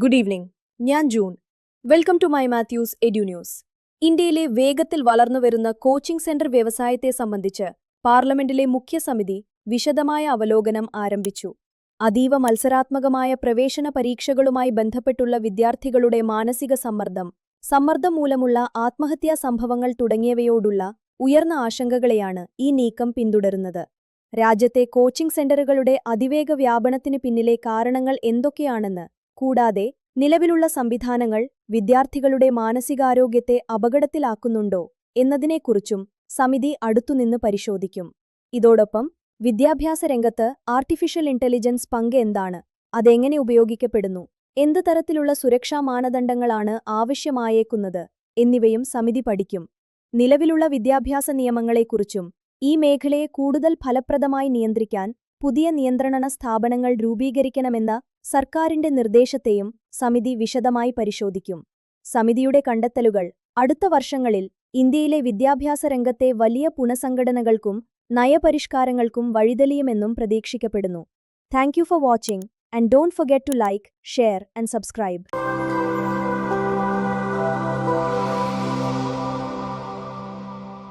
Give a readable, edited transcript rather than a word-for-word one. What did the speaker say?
Good evening. ഞാൻ June. Welcome to my Mathews edu news. ഇന്ത്യയിലെ വേഗത്തിൽ വളർന്നുവരുന്ന കോച്ചിംഗ് സെന്റർ വ്യവസായത്തെ സംബന്ധിച്ച് പാർലമെന്റിലെ മുഖ്യസമിതി വിശദമായ അവലോകനം ആരംഭിച്ചു. അതീവ മത്സരാത്മകമായ പ്രവേശന പരീക്ഷകളുമായി ബന്ധപ്പെട്ടുള്ള വിദ്യാർത്ഥികളുടെ മാനസിക സമ്മർദ്ദം മൂലമുള്ള ആത്മഹത്യാ സംഭവങ്ങൾ തുടങ്ങിയവയോടുള്ള ഉയർന്ന ആശങ്കകളെയാണ് ഈ നീക്കം പിന്തുടരുന്നത്. രാജ്യത്തെ കോച്ചിംഗ് സെന്ററുകളുടെ അതിവേഗ വ്യാപനത്തിന് പിന്നിലെ കാരണങ്ങൾ എന്തൊക്കെയാണെന്ന്, കൂടാതെ നിലവിലുള്ള സംവിധാനങ്ങൾ വിദ്യാർത്ഥികളുടെ മാനസികാരോഗ്യത്തെ അപകടത്തിലാക്കുന്നുണ്ടോ എന്നതിനെക്കുറിച്ചും സമിതി അടുത്തുനിന്ന് പരിശോധിക്കും. ഇതോടൊപ്പം വിദ്യാഭ്യാസ രംഗത്ത് ആർട്ടിഫിഷ്യൽ ഇന്റലിജൻസ് പങ്ക് എന്താണ്, അതെങ്ങനെ ഉപയോഗിക്കപ്പെടുന്നു, എന്ത് തരത്തിലുള്ള സുരക്ഷാ മാനദണ്ഡങ്ങളാണ് ആവശ്യമായേക്കുന്നത് എന്നിവയും സമിതി പഠിക്കും. നിലവിലുള്ള വിദ്യാഭ്യാസ നിയമങ്ങളെക്കുറിച്ചും ഈ മേഖലയെ കൂടുതൽ ഫലപ്രദമായി നിയന്ത്രിക്കാൻ പുതിയ നിയന്ത്രണ സ്ഥാപനങ്ങൾ രൂപീകരിക്കണമെന്ന സർക്കാരിന്റെ നിർദ്ദേശത്തെയും സമിതി വിശദമായി പരിശോധിക്കും. സമിതിയുടെ കണ്ടെത്തലുകൾ അടുത്ത വർഷങ്ങളിൽ ഇന്ത്യയിലെ വിദ്യാഭ്യാസ രംഗത്തെ വലിയ പുനഃസംഘടനകൾക്കും നയപരിഷ്കാരങ്ങൾക്കും വഴിതെളിയുമെന്നും പ്രതീക്ഷിക്കപ്പെടുന്നു. Thank you for watching and don't forget to like, share and subscribe.